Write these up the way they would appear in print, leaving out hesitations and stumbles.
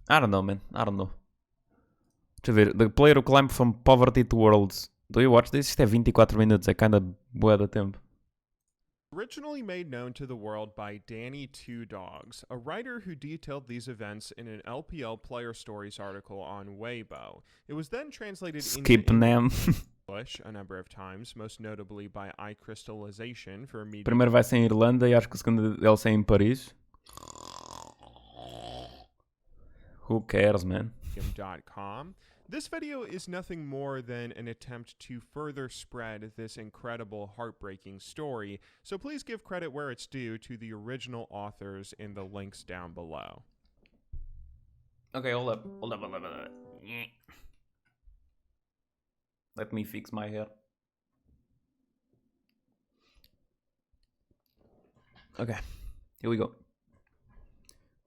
I don't know, man. I don't know. Deixa eu ver. The player who climbed from poverty to worlds. Do you watch this? Isto é 24 minutos. É kinda bué da tempo. Originally made known to the world by Danny Two Dogs, a writer who detailed these events in an LPL Player Stories article on Weibo. It was then translated Skip into Nam. English a number of times, most notably by iCrystallization for media. Primeiro vai ser em Irlanda e acho que o segundo ele sai em Paris. Who cares, man? .com. This video is nothing more than an attempt to further spread this incredible, heartbreaking story, so please give credit where it's due to the original authors in the links down below. Okay, hold up. Let me fix my hair. Ok, here we go.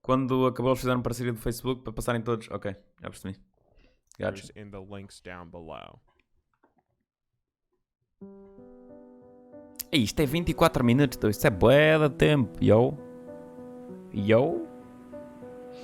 Quando acabou, eles fizeram parceria do Facebook para passarem todos. Ok, já percebi. Gotcha. In the links down below. Ei, isto é 24 minutos, então isto é bué de tempo, yo. Yo?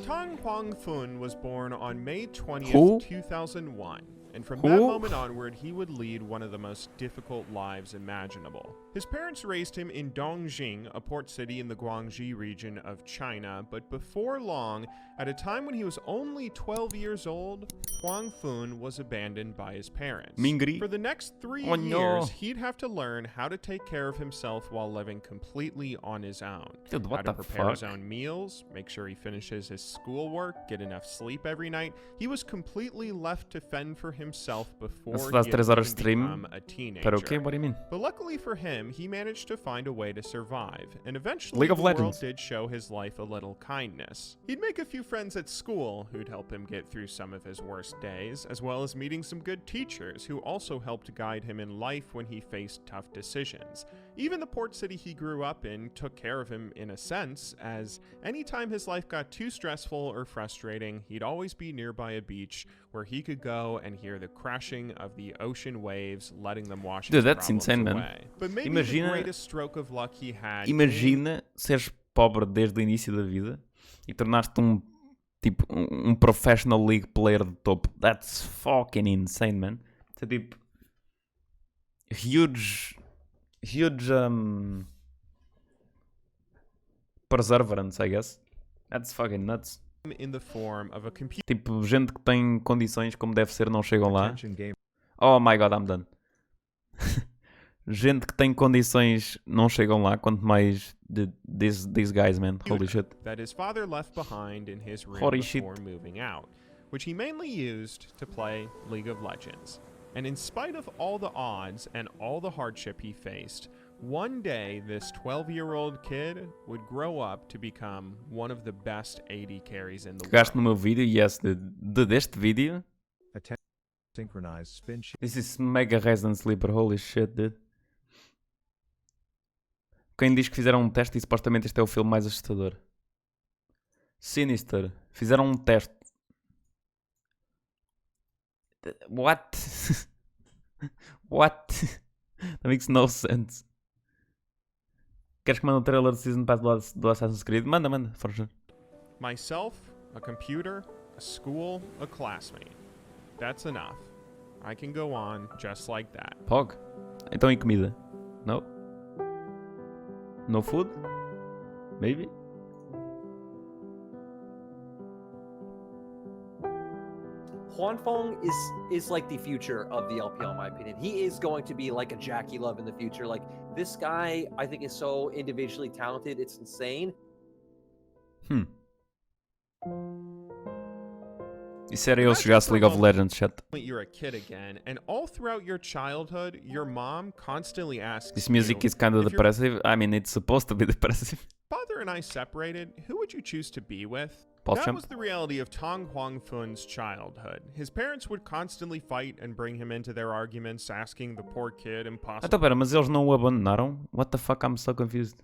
Tang Huang Fun was born on May 20th, Who? 2001, and from Who? that moment onward, he would lead one of the most difficult lives imaginable. His parents raised him in Dongjing, a port city in the Guangxi region of China, but before long, at a time when he was only 12 years old, Huang Fun was abandoned by his parents. Mingri. For the next 3 Oh, years, no. he'd have to learn how to take care of himself while living completely on his own. Dude, How what to the prepare his fuck? own meals, make sure he finishes his schoolwork, get enough sleep every night. He was completely left to fend for himself before Não se he faz had 3 horas de even stream. become a teenager. Para o quê? What do you mean? But luckily for him, he managed to find a way to survive, and eventually League of the Legends. world did show his life a little kindness. He'd make a few friends at school who'd help him get through some of his worst days, as well as meeting some good teachers who also helped guide him in life when he faced tough decisions. Even the port city he grew up in took care of him in a sense, as anytime his life got too stressful or frustrating, he'd always be nearby a beach where he could go and hear the crashing of the ocean waves, letting them wash Dude, his that's problems insane, man. away. But maybe Imagina- the greatest stroke of luck he had Imagina seres pobre desde o início da vida e tornaste tipo, um professional league player de topo. That's fucking insane, man. Isso é tipo huge perseverance, I guess. That's fucking nuts. in the form of a computer Tipo, gente que tem condições como deve ser não chegam lá. Oh my god, I'm done. Gente que tem condições não chegam lá, quanto mais these guys, man. Holy shit. that his father left behind in his room Holy shit. before moving out, which he mainly used to play League of Legends. And in spite of all the odds and all the hardship he faced, one day this 12-year-old kid would grow up to become one of the best AD carries in the Pegaste no world. meu vídeo, yes, deste vídeo. Synchronized spin shift. This is mega Resident Sleeper, holy shit, dude. Quem diz que fizeram um teste e supostamente este é o filme mais assustador? Sinister. Fizeram um teste. What? What? That makes no sense. Queres que mande um trailer de Season Pass do Assassin's Creed? Manda, for sure. Myself, a computer, a school, a classmate. That's enough. I can go on just like that. Pog. Então e comida? No? No food? Maybe? Huanfeng is like the future of the LPL, in my opinion. He is going to be like a Jackie Love in the future. Like, this guy, I think, is so individually talented. It's insane. Isso era eu se jogasse League of Legends, chat. You're a kid again, and all throughout your childhood, your mom constantly asks This music you, is kind of if your depressive. I mean, it's supposed to be depressive. father and I separated, who would you choose to be with? Pulse That jump. was the reality of Tong Huangfun's childhood. His parents would constantly fight and bring him into their arguments, asking the poor kid impossible Então pera, mas eles não o abandonaram? What the fuck, I'm so confused.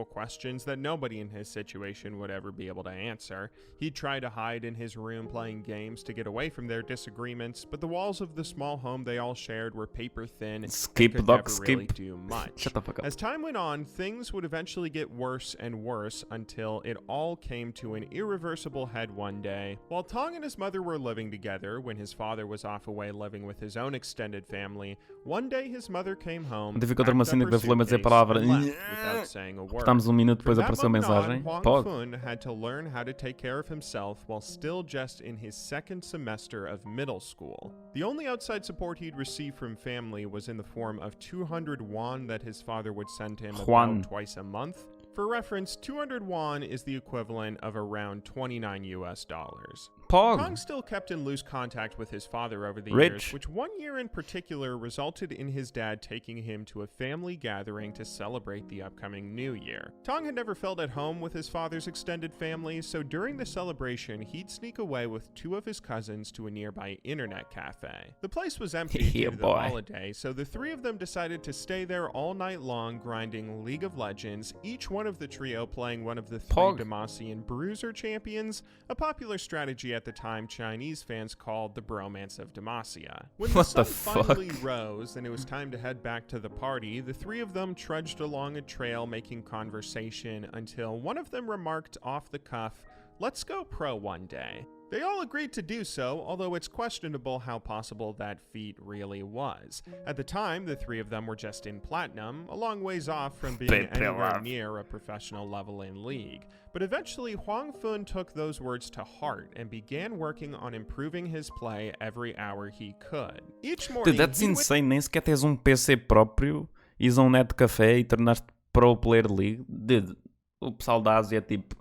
questions that nobody in his situation would ever be able to answer. He'd try to hide in his room playing games to get away from their disagreements, but the walls of the small home they all shared were paper thin and could never really do much. Shut the fuck up. As time went on, things would eventually get worse and worse until it all came to an irreversible head one day. While Tong and his mother were living together, when his father was off away living with his own extended family, one day his mother came home, Dificulta uma packed cena up que her foi a dizer a suitcase, palavra. and left without saying a word. Estamos minuto depois From that apareceu a moment mensagem. on, Huang Pog. Fun had to learn how to take care of himself while still just in his second semester of middle school. The only outside support he'd receive from family was in the form of 200 won that his father would send him Juan. about twice a month. For reference, 200 won is the equivalent of around 29 US dollars. Tong Pog. still kept in loose contact with his father over the Rich. years, which one year in particular resulted in his dad taking him to a family gathering to celebrate the upcoming new year. Tong had never felt at home with his father's extended family, so during the celebration, he'd sneak away with two of his cousins to a nearby internet cafe. The place was empty Yeah, due to the boy. holiday, so the three of them decided to stay there all night long grinding League of Legends, each one of the trio playing one of the three Pog. Demacian Bruiser champions, a popular strategy at the time Chinese fans called the Bromance of Demacia. When the What sun the finally fuck? rose and it was time to head back to the party, the three of them trudged along a trail making conversation until one of them remarked off the cuff, "Let's go pro one day." They all agreed to do so, although it's questionable how possible that feat really was. At the time, the three of them were just in Platinum, a long ways off from being anywhere near a professional level in League. But eventually, Huang Fun took those words to heart and began working on improving his play every hour he could. Each morning, Dude, that's he insane. Nem sequer tens PC próprio, ires a um net café e tornaste pro player league. Dude, o pessoal da Ásia é tipo...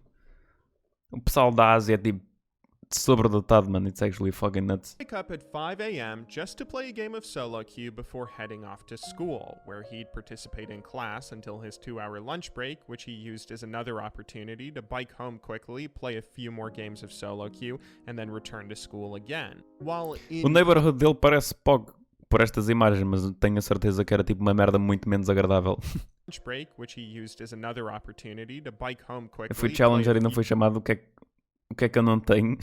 O pessoal da Ásia é tipo... sobredotado, man. It's actually fucking nuts. wake up at 5 a.m. just to play a game of solo queue before heading off to school, where he'd participate in class until his 2-hour lunch break, which he used as another opportunity to bike home quickly, play a few more games of solo queue, and then return to school again. While O in neighborhood dele parece Pog por estas imagens, mas tenho a certeza que era tipo uma merda muito menos agradável. lunch break, which he used as another opportunity to bike home quickly, Eu fui play challenger a e não few fui chamado. O que é que eu não tenho?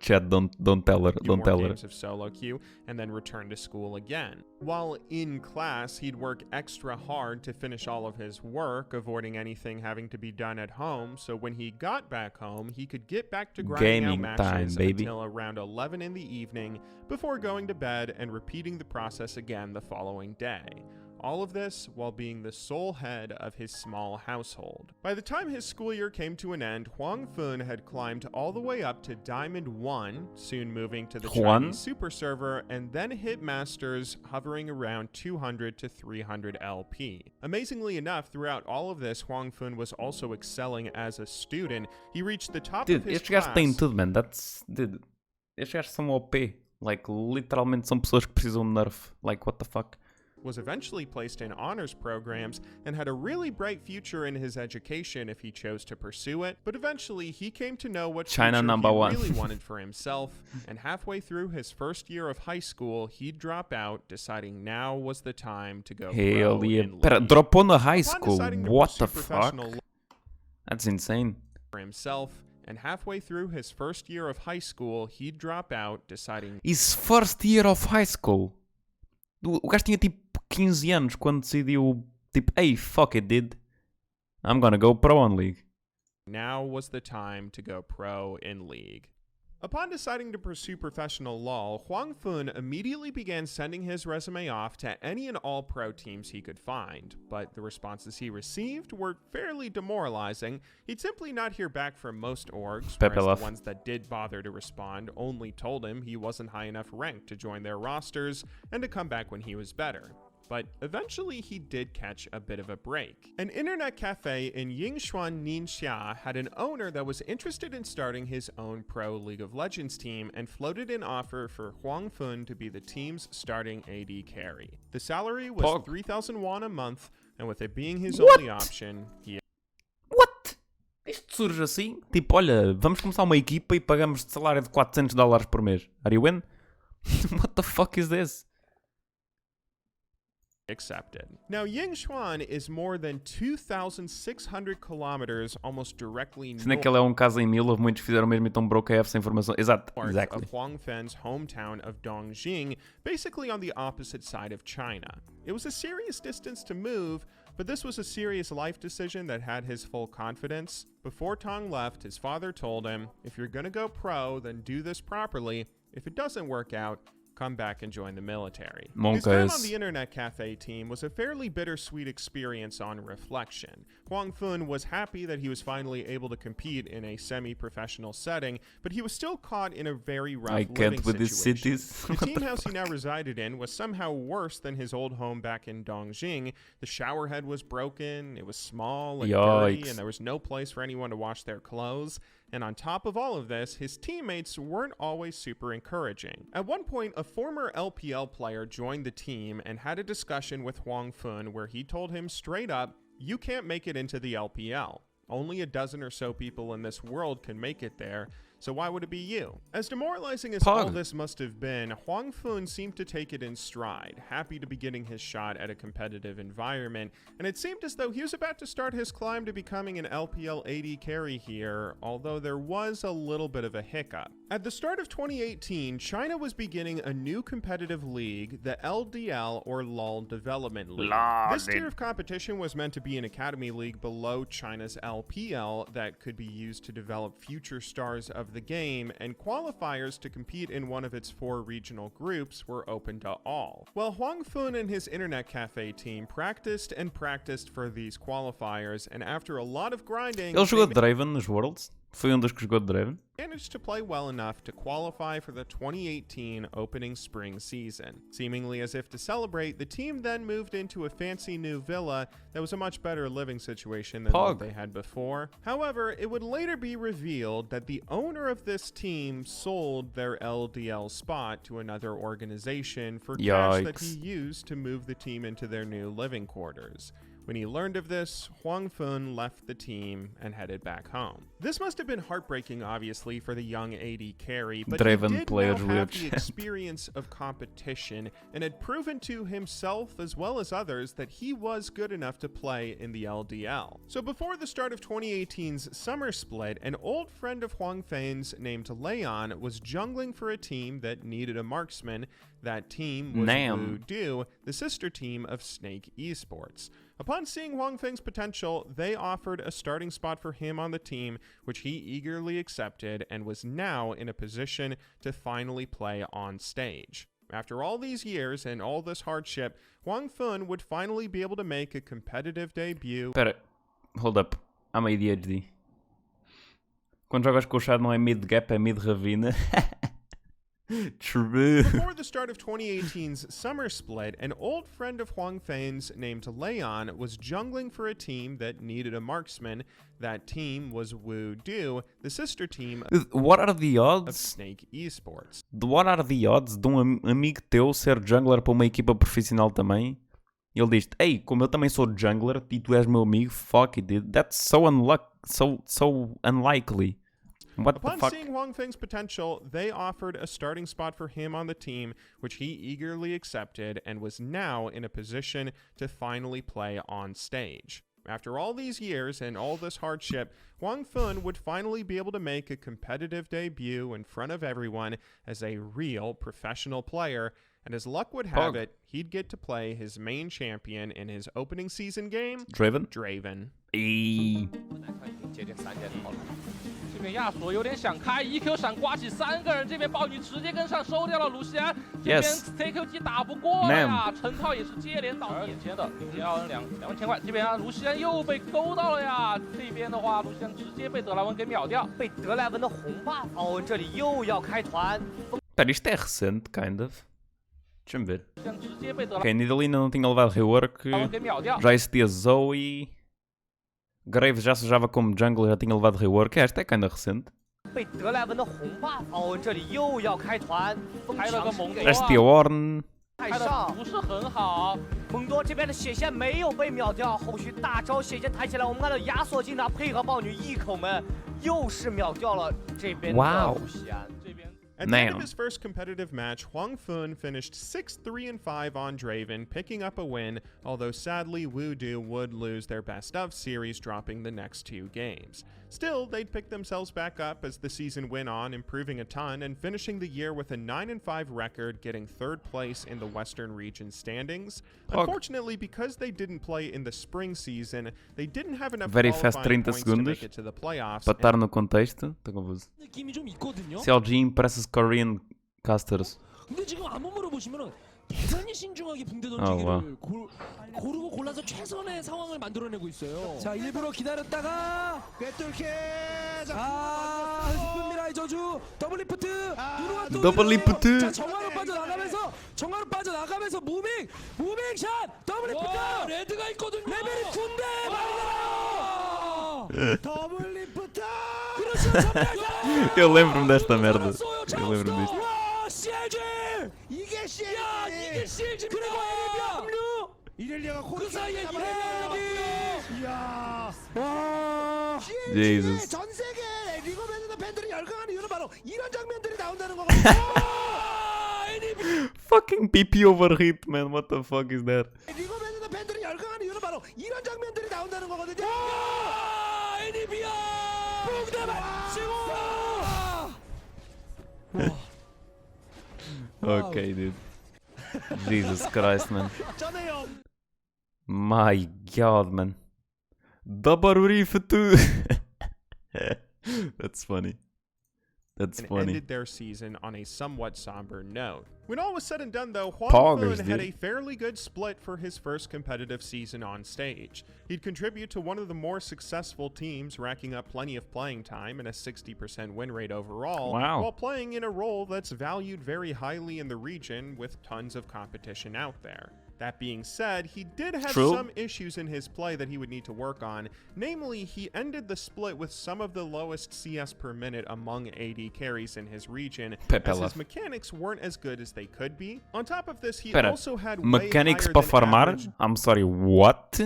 Chat, don't tell her. few Don't more tell her. games of solo queue, and then return to school again. While in class, he'd work extra hard to finish all of his work, avoiding anything having to be done at home, so when he got back home, he could get back to grinding Gaming out time, matches baby. until around 11 in the evening, before going to bed and repeating the process again the following day. All of this while being the sole head of his small household. By the time his school year came to an end, Huang Fun had climbed all the way up to Diamond 1, soon moving to the Juan? Chinese Super Server, and then hit Masters hovering around 200 to 300 LP. Amazingly enough, throughout all of this, Huang Fun was also excelling as a student. He reached the top Dude, of his estes gajos têm class. tudo, man. Dude, estes gajos são OP. Like, literalmente são pessoas que precisam de nerf. Like, what the fuck? Was eventually placed in honors programs and had a really bright future in his education if he chose to pursue it, but eventually he came to know what China future number he one. really wanted for himself, and halfway through his first year of high school, he'd drop out, deciding now was the time to go Hell pro yeah. in Pera, League. dropou na high Upon school. deciding to What pursue the fuck? professional That's insane. for himself, and halfway through his first year of high school, he'd drop out, deciding His first year of high school. O gajo tinha tipo 15 anos quando decidiu, tipo, hey, fuck it, dude. I'm gonna go pro on League. now was the time to go pro in League. Upon deciding to pursue professional LoL, Huang Fun immediately began sending his resume off to any and all pro teams he could find, but the responses he received were fairly demoralizing. He'd simply not hear back from most orgs, Pepe whereas love. the ones that did bother to respond only told him he wasn't high enough ranked to join their rosters and to come back when he was better. But eventually he did catch a bit of a break. An internet cafe in Yingshuan, Ningxia had an owner that was interested in starting his own pro League of Legends team and floated an offer for Huang Fun to be the team's starting AD carry. The salary was Pog. 3,000 won a month, and with it being his What? only option, he What? Isto surge assim? Tipo, olha, vamos começar uma equipa e pagamos de salário de $400 por mês. Are you in? What the fuck is this? accepted. Now, Yingxuan is more than 2,600 kilometers almost directly Se naquele é caso em 1000, houve muitos que fizeram mesmo, então broke essa informação. Exato, of Huangfen's hometown of Dongjing, basically on the opposite side of China. It was a serious distance to move, but this was a serious life decision that had his full confidence. Before Tong left, his father told him, if you're gonna go pro, then do this properly. If it doesn't work out, come back and join the military. His time on the internet cafe team was a fairly bittersweet experience on reflection. Huang Fun was happy that he was finally able to compete in a semi-professional setting, but he was still caught in a very rough living situation. The team house he now resided in was somehow worse than his old home back in Dongjing. The shower head was broken, it was small and dirty, and there was no place for anyone to wash their clothes. And on top of all of this, his teammates weren't always super encouraging. At one point, a former LPL player joined the team and had a discussion with Huang Fun where he told him straight up, you can't make it into the LPL. Only a dozen or so people in this world can make it there, so why would it be you? As demoralizing as all this must have been, Huang Fun seemed to take it in stride, happy to be getting his shot at a competitive environment, and it seemed as though he was about to start his climb to becoming an LPL AD carry here, although there was a little bit of a hiccup. At the start of 2018, China was beginning a new competitive league, the LDL or LoL Development League. This tier of competition was meant to be an academy league below China's LPL that could be used to develop future stars of the game, and qualifiers to compete in one of its 4 regional groups were open to all. Well, Huang Fun and his internet cafe team practiced and practiced for these qualifiers, and after a lot of grinding, ele jogou Draven nos Worlds. Foi dos que jogou Draven. Managed to play well enough to qualify for the 2018 opening spring season. Seemingly as if to celebrate, the team then moved into a fancy new villa that was a much better living situation than what they had before. However, it would later be revealed that the owner of this team sold their LDL spot to another organization for cash that he used to move the team into their new living quarters. When he learned of this, Huang Fun left the team and headed back home. This must have been heartbreaking, obviously, for the young AD carry, but he did now have the experience of competition and had proven to himself as well as others that he was good enough to play in the LDL. So before the start of 2018's summer split, an old friend of Huang Fan's named Leon was jungling for a team that needed a marksman. That team was Wudu, the sister team of Snake Esports. Upon seeing Huang Feng's potential, they offered a starting spot for him on the team, which he eagerly accepted and was now in a position to finally play on stage. After all these years and all this hardship, Huang Fun would finally be able to make a competitive debut. Espera, hold up. I'm ADHD. Quando jogas com o Chad não é mid-gap, é mid-ravina. True. Before the start of 2018's summer split, an old friend of Huang Fan's named Leon was jungling for a team that needed a marksman. That team was Wudu, the sister team What are the odds? of Snake Esports. What are the odds de amigo teu ser jungler para uma equipa profissional também? E ele diz: ei, como eu também sou jungler e tu és meu amigo, fuck it, dude. That's so unlikely. What Upon the fuck? seeing Huang Feng's potential, they offered a starting spot for him on the team, which he eagerly accepted and was now in a position to finally play on stage. After all these years and all this hardship, Huang Fun would finally be able to make a competitive debut in front of everyone as a real professional player, and as luck would have it, he'd get to play his main champion in his opening season game, Draven. 这边亚索有点想开，EQ 闪刮起3个人，这边豹女直接跟上收掉了鲁西安，这边 CQG 打不过了呀，陈涛也是接连倒地，眼前的22000块，这边卢锡安又被勾到了呀，这边的话卢锡安直接被德莱文给秒掉，被德莱文的红 buff， 奥文这里又要开团。Espera, isto é recente, kind of. Deixa-me ver. Ok, Nidalee ainda não tinha levado rework. Já existia Zoe. Graves já se usava como jungle, já tinha levado rework. Esta é kinda recente. ST Orn. 开的不是很好，蒙多这边的血线没有被秒掉，后续大招血线抬起来，我们看到亚索金塔配合豹女一口们，又是秒掉了这边的鲁西安。At the end of his first competitive match, Huang Fun finished 6-3-5 on Draven, picking up a win, although sadly Wudu would lose their best of series, dropping the next 2 games. Still, they'd pick themselves back up as the season went on, improving a ton and finishing the year with a 9-5 record, getting 3rd place in the Western region standings. Unfortunately, because they didn't play in the spring season, they didn't have enough qualifying points to make it to the playoffs. Para estar no contexto, estou confuso. CLG impresses Korean casters. 근데 지금 암호으로 보시면은 대단히 신중하게 붕대 던지기를 고르고 골라서 최선의 상황을 만들어내고 있어요. 자, 일부러 기다렸다가 꿰뚫게 스푼미라의 저주 더블 리프트 누르와 또 더블 리프트. 자, 정화로 빠져나가면서 무빙 샷 더블 리프트 레드가 있거든요. 레벨이 9인데 많이 더블 리프트 그렇죠. Eu lembro-me desta merda. Eu lembro-me disto. CLG! 이게 CLG! 야, 이게 CLG! 그리고 에리비아 합류! 이렐리아가 그 사이에 이렐리아! 와! CLG의 전 세계 리그 오브 레전드 팬들이 열광하는 이유는 바로 이런 장면들이 나온다는 거거든요. Fucking PP overheat, man. What the fuck is that? 리그 오브 레전드 팬들이 열광하는 이유는 바로 이런 장면들이 나온다는 거거든요. 에리비아! 붕대 맞추고! Okay, dude. Jesus Christ, man. My God, man. That's funny. That's funny. Ended their season on a somewhat somber note. When all was said and done, though, Huang Fun had a fairly good split for his first competitive season on stage. He'd contribute to one of the more successful teams, racking up plenty of playing time and a 60% win rate overall, while playing in a role that's valued very highly in the region with tons of competition out there. That being said, he did have some issues in his play that he would need to work on. Namely, he ended the split with some of the lowest CS per minute among AD carries in his region, as his mechanics weren't as good as they could be. On top of this, he also had mechanics para farmar? I'm sorry, what?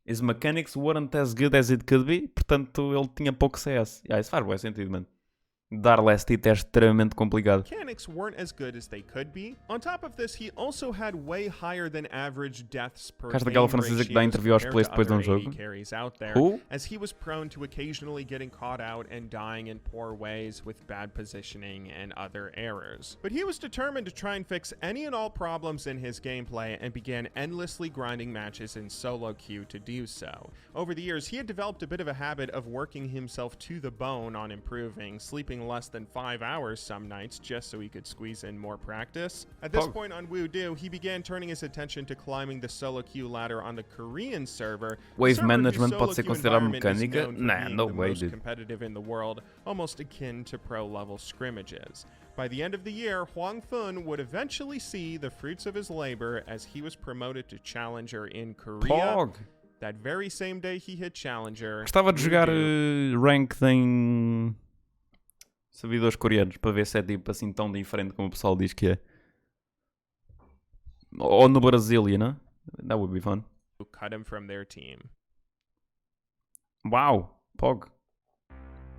His mechanics weren't as good as it could be, portanto ele tinha pouco CS. Isso faz bom sentido, mano. Dar last hit é extremamente complicado. Mechanics weren't as good as they could be. On top of this, he also had way higher than average deaths per game daquela francesa que dá entrevista aos players depois de jogo. Who? As he was prone to occasionally getting caught out and dying in poor ways with bad positioning and other errors. But he was determined to try and fix any and all problems in his gameplay and began endlessly grinding matches in solo queue to do so. Over the years, he had developed a bit of a habit of working himself to the bone on improving, sleeping less than 5 hours some nights just so he could squeeze in more practice. At this point on Wudu, he began turning his attention to climbing the solo queue ladder on the Korean server. Wave management pode ser considerado mecânica? Nah, no way, dude. Competitive in the world, almost akin to pro-level scrimmages. By the end of the year, Huang Fun would eventually see the fruits of his labor as he was promoted to Challenger in Korea. That very same day he hit Challenger. Gostava de jogar ranked em servidores coreanos para ver se é tipo assim tão diferente como o pessoal diz que é. Ou no Brasil, you know? That would be fun. Cut him from their team. Wow, Pog.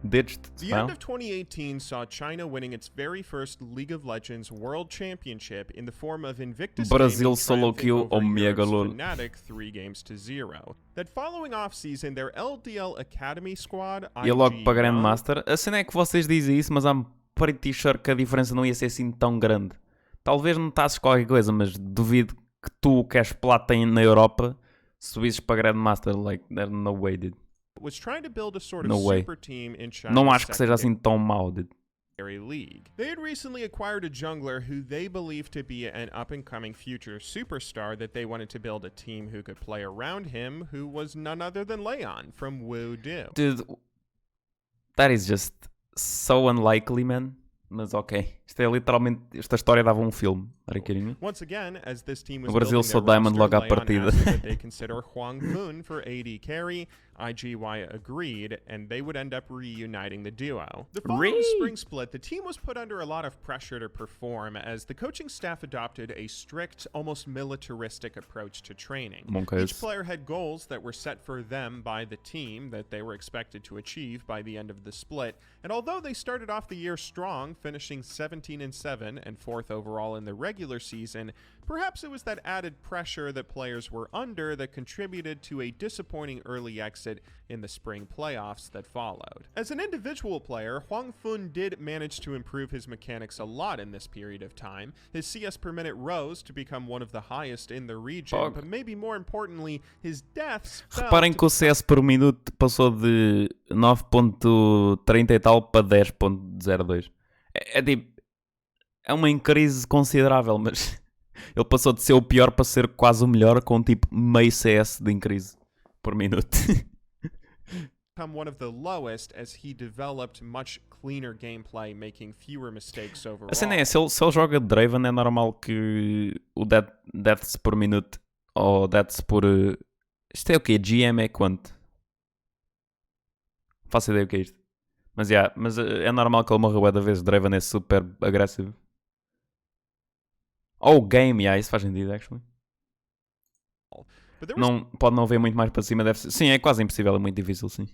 Ditched. The end of 2018 saw China winning its very first League of Legends World Championship in the form of Invictus Brazil solo queue Omega LoL. Fnatic 3-0. That following off-season, their LDL Academy squad ia logo para Grandmaster. A cena é que vocês dizem isso, mas I'm pretty sure que a diferença não ia ser assim tão grande. Talvez notasses qualquer coisa, mas duvido que tu, que és plata na Europa, subisses para Grandmaster. Like, there's no way, dude. Was trying to build a sort of super team in China. Não acho que seja assim tão mau, dude. League. They had recently acquired a jungler who they believed to be an up-and-coming future superstar that they wanted to build a team who could play around him, who was none other than Leon from Wudu. Dude, that is just so unlikely, man. Mas ok. Isto é literalmente... Esta história dava um filme. Era carinho. Once again, as this team was No Brasil building só their Diamond roster, logo à Leon partida. asked that they consider Huang Fun for AD carry. IGY agreed, and they would end up reuniting the duo. The following spring split, the team was put under a lot of pressure to perform as the coaching staff adopted a strict, almost militaristic approach to training. Each player had goals that were set for them by the team that they were expected to achieve by the end of the split, and although they started off the year strong, finishing 17-7 and 4th overall in the regular season, perhaps it was that added pressure that players were under that contributed to a disappointing early exit in the spring playoffs that followed. As an individual player, Huang Fun did manage to improve his mechanics a lot in this period of time. His CS per minute rose to become one of the highest in the region, but maybe more importantly, his deaths fell. Reparem que o CS por minuto passou de 9.30 e tal para 10.02. É tipo... É uma increase considerável, mas... Ele passou de ser o pior para ser quase o melhor, com tipo meio CS de increase por minuto. One of the lowest as he developed much cleaner gameplay, making fewer mistakes overall. A cena é, se ele joga de Draven, é normal que o deaths por minuto ou deaths por... Isto é o quê? GM é quanto? Não faço ideia o que é isto. Mas é normal que ele morra bué da vez. Draven é super agressivo. Ou game, isso faz sentido, actually. Não, pode não haver muito mais para cima, deve ser. Sim, é quase impossível, é muito difícil, sim.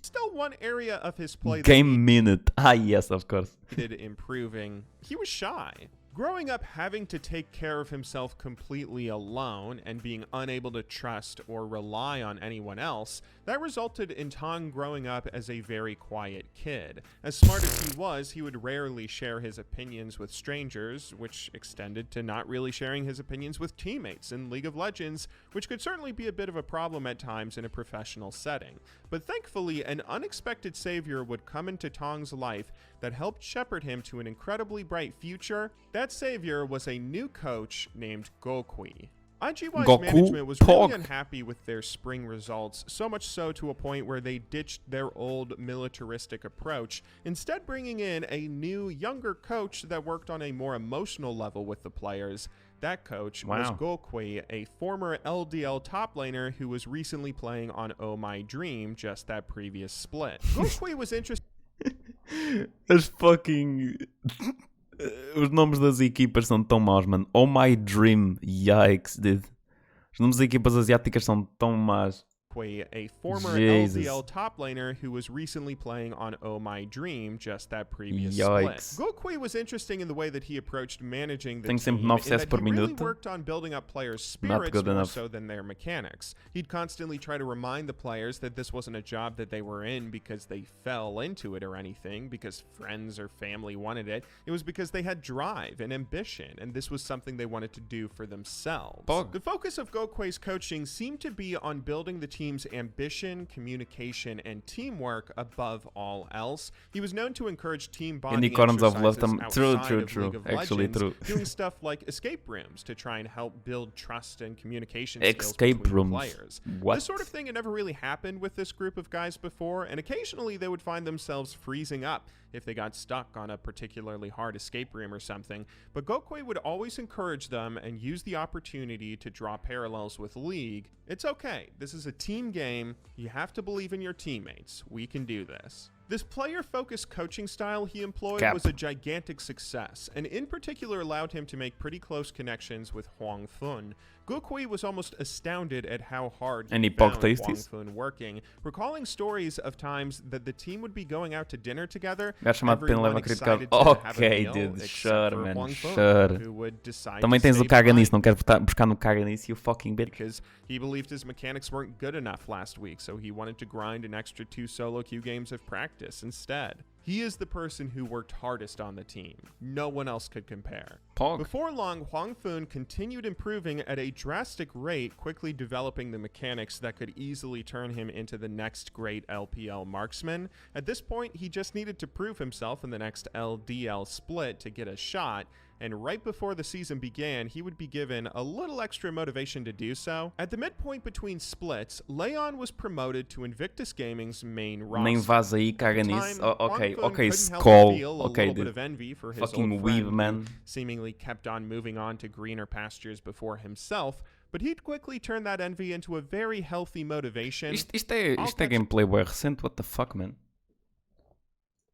Game minute. Yes, of course. Improving. He was shy. Growing up having to take care of himself completely alone and being unable to trust or rely on anyone else, that resulted in Tong growing up as a very quiet kid. As smart as he would rarely share his opinions with strangers, which extended to not really sharing his opinions with teammates in League of Legends, which could certainly be a bit of a problem at times in a professional setting. But thankfully, an unexpected savior would come into Tong's life that helped shepherd him to an incredibly bright future. That savior was a new coach named Gokui. IGY's management was really unhappy with their spring results, so much so to a point where they ditched their old militaristic approach, instead bringing in a new, younger coach that worked on a more emotional level with the players. That coach was Gokui, a former LDL top laner who was recently playing on Oh My Dream, just that previous split. Gokui was interested... As fucking... Os nomes das equipas são tão maus, mano. Oh My Dream. Yikes, dude. Os nomes das equipas asiáticas são tão más. A former LDL top laner who was recently playing on Oh My Dream, just that previous split. Gokui was interesting in the way that he approached managing the team, in that he really worked on building up players' spirits more so than their mechanics. He'd constantly try to remind the players that this wasn't a job that they were in because they fell into it or anything, because friends or family wanted it. It was because they had drive and ambition, and this was something they wanted to do for themselves. The focus of Gokui's coaching seemed to be on building the team's ambition, communication, and teamwork above all else. He was known to encourage team bonding exercises outside of League of Legends, doing stuff like escape rooms to try and help build trust and communication skills between players. This sort of thing had never really happened with this group of guys before, and occasionally they would find themselves freezing up if they got stuck on a particularly hard escape room or something, but Gokui would always encourage them and use the opportunity to draw parallels with League. It's okay, this is a team game, you have to believe in your teammates, we can do this. This player-focused coaching style he employed was a gigantic success, and in particular allowed him to make pretty close connections with Huang Fun. Gokui was almost astounded at how hard he found Huang Fun working, recalling stories of times that the team would be going out to dinner together, everyone excited to have a meal, except for Huang Fun, who would decide Também to tens o stay caga nisso, behind. não queres buscar no caga nisso, you fucking bitch. Because he believed his mechanics weren't good enough last week, so he wanted to grind an extra 2 solo queue games of practice instead. He is the person who worked hardest on the team. No one else could compare. Before long, Huang Fun continued improving at a drastic rate, quickly developing the mechanics that could easily turn him into the next great LPL marksman. At this point, he just needed to prove himself in the next LDL split to get a shot, and right before the season began, he would be given a little extra motivation to do so. At the midpoint between splits, Leon was promoted to Invictus Gaming's main roster. Nem vaza aí, caga nisso. Ok, Skull. Skull. Ok, Bit of envy for his fucking old weeb, friend, man. who seemingly kept on moving on to greener pastures before himself, but he'd quickly turn that envy into a very healthy motivation. Isto é gameplay bem recente, what the fuck, man?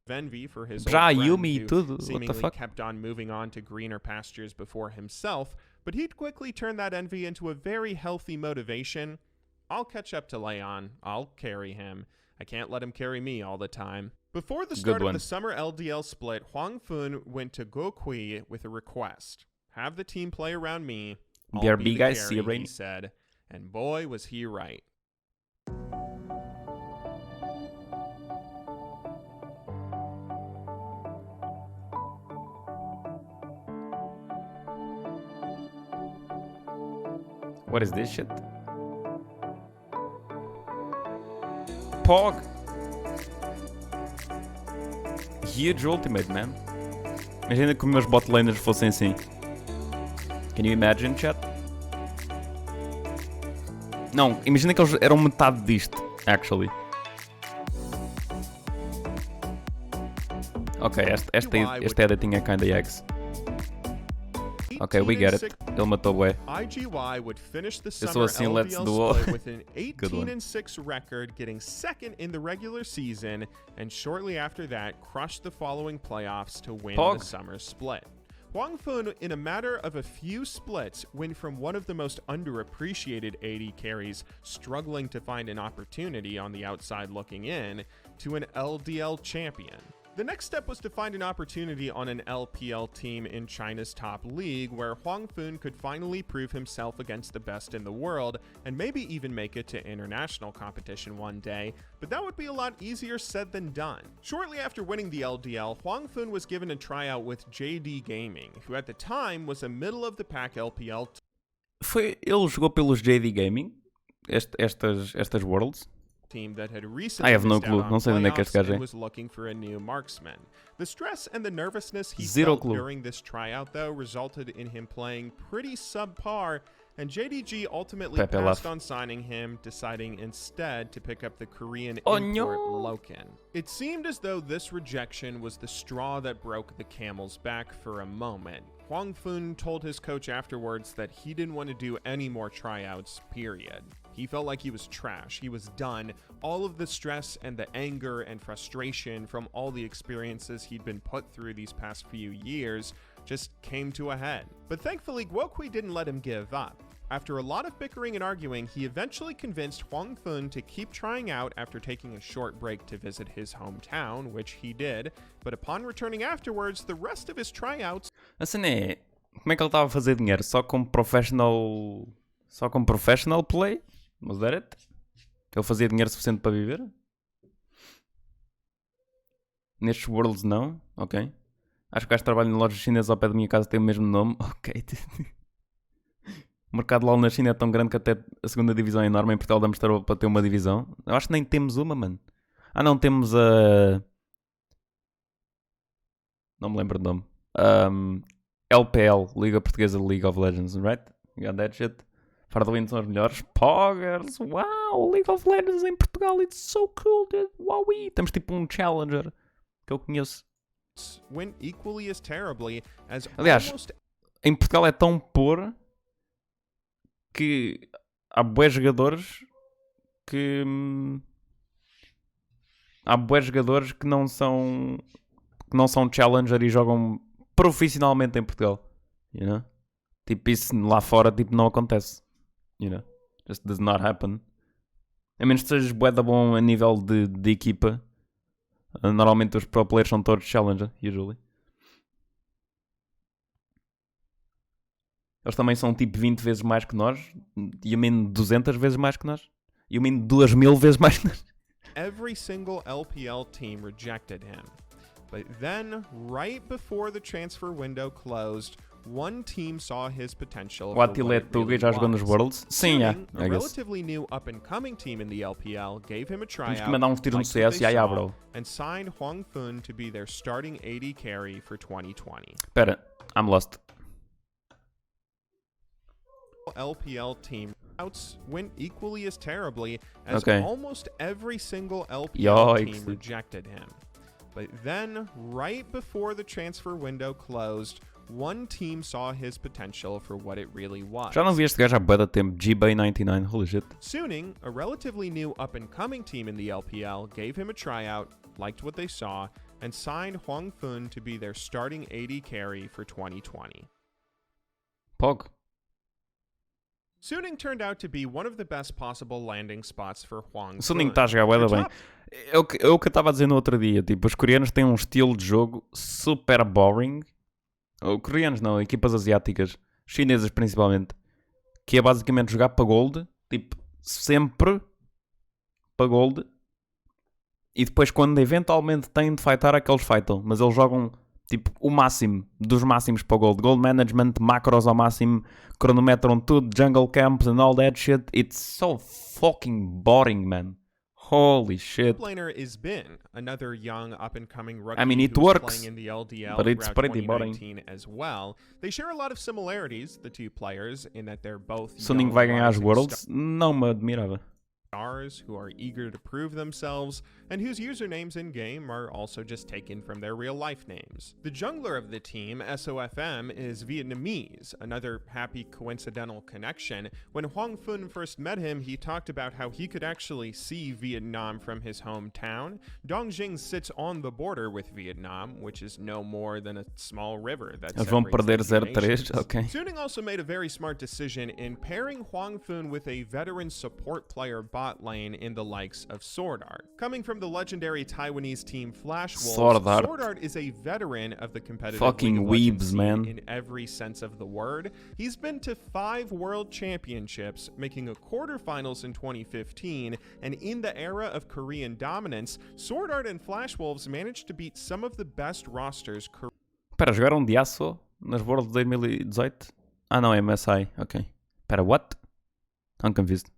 Envy for his Já old friend, Yumi e who tudo, what the seemingly fuck? kept on moving on to greener pastures before himself, but he'd quickly turn that envy into a very healthy motivation. I'll catch up to Leon. I'll carry him. I can't let him carry me all the time. Before the start of the summer LDL split, Huang Fun went to Gokui with a request. Have the team play around me. I'll BRB be the guys, carry, see you, Rainy. he said. And boy, was he right. What is this shit? Pog! Huge ultimate, man. Imagina que os meus bot laners fossem assim. Can you imagine, chat? Não, imagina que eles eram metade disto, actually. Ok, esta editing é kinda yikes. Ok, we get it. Ele matou bué. IGY would finish the Eu summer sou assim, let's LDL duo. split with an Good one. 18-6 record, getting second in the regular season, and shortly after that, crushed the following playoffs to win Pog. the summer split. Huang Fun, in a matter of a few splits, went from one of the most underappreciated AD carries, struggling to find an opportunity on the outside looking in, to an LDL champion. The next step was to find an opportunity on an LPL team in China's top league, where Huang Fun could finally prove himself against the best in the world, and maybe even make it to international competition one day, but that would be a lot easier said than done. Shortly after winning the LDL, Huang Fun was given a tryout with JD Gaming, who at the time was a middle-of-the-pack LPL Ele jogou pelos JD Gaming? Estas Worlds? team that had recently I have no missed out clue. on Não sei onde é que este playoffs gajo é. and was looking for a new marksman. The stress and the nervousness he Zero felt clue. during this tryout, though, resulted in him playing pretty subpar, and JDG ultimately Pepe passed left. on signing him, deciding instead to pick up the Korean Oh, import no. Loken. It seemed as though this rejection was the straw that broke the camel's back for a moment. Huang Fun told his coach afterwards that he didn't want to do any more tryouts, period. He felt like he was trash. He was done. All of the stress and the anger and frustration from all the experiences he'd been put through these past few years just came to a head. But thankfully, Guokui didn't let him give up. After a lot of bickering and arguing, he eventually convinced Huang Fun to keep trying out after taking a short break to visit his hometown, which he did. But upon returning afterwards, the rest of his tryouts... A cena é... Como é que ele estava a fazer dinheiro? Só com professional... Só com professional play? Was that it? Ele fazia dinheiro suficiente para viver? Nestes Worlds não? Ok. Acho que o gajo trabalha em lojas chinesas ao pé da minha casa, tem o mesmo nome. Ok. O mercado LoL na China é tão grande que até a segunda divisão é enorme. Em Portugal damos para ter uma divisão. Eu acho que nem temos uma, mano. Ah não, temos a... Não me lembro do nome. LPL, Liga Portuguesa League of Legends, right? You got that shit? Fardowind são os melhores. Poggers! Uau! League of Legends em Portugal, it's so cool, dude! Uau! Temos tipo um challenger que eu conheço. went equally as terribly as Aliás, almost... em Portugal é tão pôr que há bués jogadores que... Há bués jogadores que não são challenger e jogam profissionalmente em Portugal. You know? Tipo, isso lá fora tipo, não acontece. You know? Just does not happen. A menos que sejas bué da bom a nível de equipa. Normalmente os pro players são todos challenger, usually. Eles também são tipo 20 vezes mais que nós. E a menos 200 vezes mais que nós. E a menos 2000 vezes mais que nós. Every single LPL team rejected him. But then, right before the transfer window closed, one team saw his potential. O Atila Tuga já jogou nos Worlds? Sim, já. A relatively new up-and-coming team in the LPL gave him a tryout. Temos que mandar uns tiros no CS, já, bro. And signed Huang Fun to be their starting AD carry for 2020. Espera, I'm lost. LPL team outs went equally as terribly as almost every single LPL team rejected him. But then, right before the transfer window closed, one team saw his potential for what it really was. Já não vi este gajo há bué de tempo. GB99, holy shit. Suning, a relatively new up-and-coming team in the LPL, gave him a tryout, liked what they saw, and signed Huang Fun to be their starting AD carry for 2020. Pog. Suning turned out to be one of the best possible landing spots for Huang Fun. Suning está a jogar bué da bem. É o que eu estava a dizer no outro dia. Tipo, os coreanos têm um estilo de jogo super boring. Ou coreanos não, equipas asiáticas, chinesas principalmente, que é basicamente jogar para gold, tipo, sempre para gold, e depois quando eventualmente têm de fightar é que eles fightam, mas eles jogam tipo o máximo dos máximos para gold. Gold management, macros ao máximo, cronometram tudo, jungle camps and all that shit. It's so fucking boring, man. Holy shit. Laner is Bin, another young up-and-coming rookie I mean, it who's works, playing in the LDL but it's pretty 2019 boring. as well. They share a lot of similarities, the two players, in that they're both Suning vai ganhar as Worlds? Não me admirava. Stars who are eager to prove themselves and whose usernames in-game are also just taken from their real-life names. The jungler of the team, SOFM, is Vietnamese, another happy coincidental connection. When Huang Fun first met him, he talked about how he could actually see Vietnam from his hometown. Dongjing sits on the border with Vietnam, which is no more than a small river that Eles vão perder separates the two 0-3, nations. ok. Suning also made a very smart decision in pairing Huang Fun with a veteran support player bot lane in the likes of Sword Art. Coming from the legendary Taiwanese team Flash Wolves, Sword Art is a veteran of the competitive fucking League of weebs, Legends man. scene in every sense of the word. He's been to 5 world championships, making a quarterfinals in 2015, and in the era of Korean dominance, Sword Art and Flash Wolves managed to beat some of the best rosters. Espera, jogaram de aço nas Worlds de 2018? Ah não, é MSI, ok. Espera, what? I'm confused.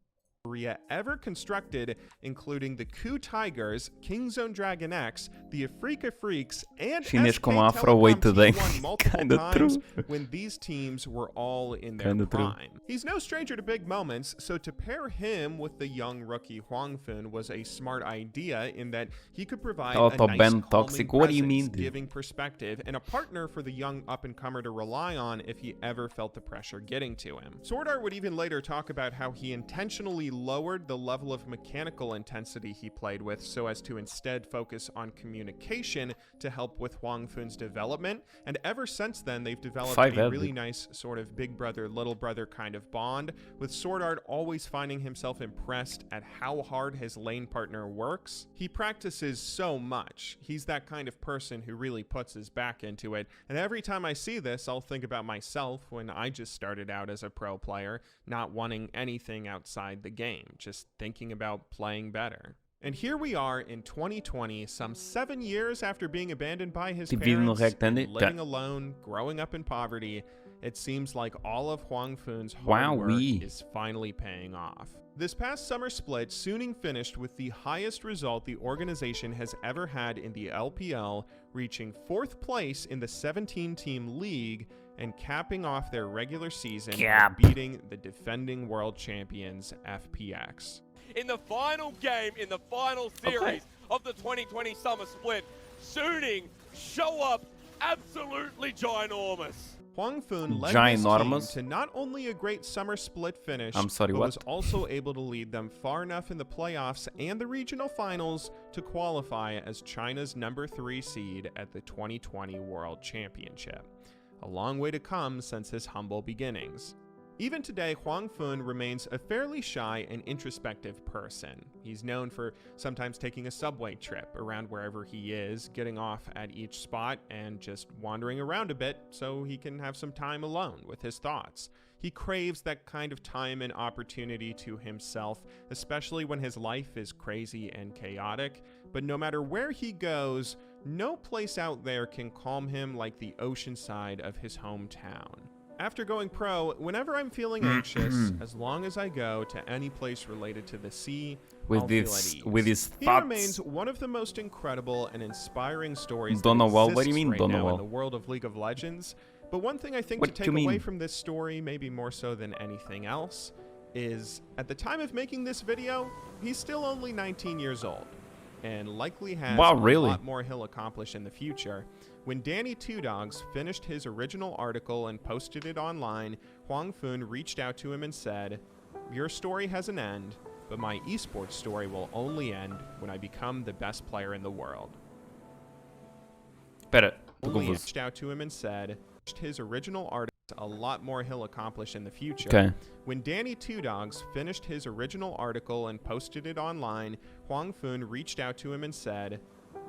Korea ever constructed, including the Ku Tigers, Kingzone Dragon X, the Afrika Freaks, and Chinês SK com afro Telecom way today. T1 multiple Kinda times true. when these teams were all in their Kinda true. prime. He's no stranger to big moments, so to pair him with the young rookie Huang Fun was a smart idea in that he could provide a nice calming toxic. What do you mean, presence, dude? giving perspective, and a partner for the young up-and-comer to rely on if he ever felt the pressure getting to him. Sword Art would even later talk about how he intentionally lowered the level of mechanical intensity he played with so as to instead focus on communication to help with Huang Fun's development, and ever since then they've developed a really nice sort of big brother little brother kind of bond, with Sword Art always finding himself impressed at how hard his lane partner works. He practices so much. He's that kind of person who really puts his back into it, and every time I see this I'll think about myself when I just started out as a pro player, not wanting anything outside the game, just thinking about playing better. And here we are in 2020, some 7 years after being abandoned by his parents, and living alone, growing up in poverty. It seems like all of Huang Fun's hard work is finally paying off. This past summer split, Suning finished with the highest result the organization has ever had in the LPL, reaching 4th place in the 17-team league and capping off their regular season by beating the defending world champions FPX. In the final game, in the final series of the 2020 summer split, Suning show up absolutely ginormous. Huang Fun led his team to not only a great summer split finish, but was also able to lead them far enough in the playoffs and the regional finals to qualify as China's #3 seed at the 2020 World Championship. A long way to come since his humble beginnings. Even today, Huang Fun remains a fairly shy and introspective person. He's known for sometimes taking a subway trip around wherever he is, getting off at each spot, and just wandering around a bit so he can have some time alone with his thoughts. He craves that kind of time and opportunity to himself, especially when his life is crazy and chaotic. But no matter where he goes, no place out there can calm him like the ocean side of his hometown. After going pro, whenever I'm feeling anxious, as long as I go to any place related to the sea, I'll feel at ease. With his He thoughts. remains one of the most incredible and inspiring stories Don't know that well. What do you exists mean, right don't know now well? in the world of League of Legends, But one thing I think What to do take you away mean? from this story, maybe more so than anything else, is at the time of making this video, he's still only 19 years old, and likely has Wow, a really? lot more he'll accomplish in the future. When Danny Two Dogs finished his original article and posted it online, Huang Fun reached out to him and said, "Your story has an end, but my esports story will only end when I become the best player in the world." Espera, estou Only confuso. reached out to him and said, his original article, a lot more he'll accomplish in the future. Ok. When Danny Two Dogs finished his original article and posted it online, Huang Fun reached out to him and said,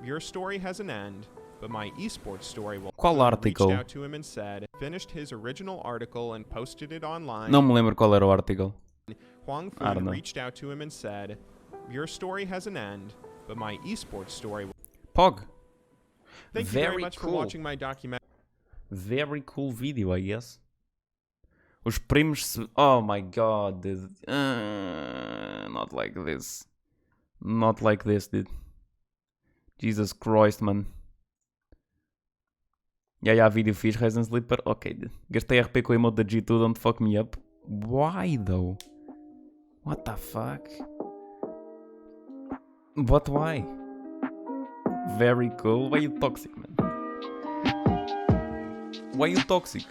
"Your story has an end, but my esports story will." Qual Fun article? reached out to him and said, finished his original article and posted it online. Não me lembro qual era o artigo. Huang I don't Fun know. reached out to him and said, "Your story has an end, but my esports story will." Pog. Thank you very Very much for cool. watching my documentary. Very cool video, I guess. Os primos se... Oh my god, dude. Not like this. Not like this, dude. Jesus Christ, man. Yeah, vídeo fixe, Rise and Sleeper. Ok, dude. Gastei RP com o emote da G2, don't fuck me up. Why, though? What the fuck? But why? Very cool. Why you toxic, man? Why you toxic?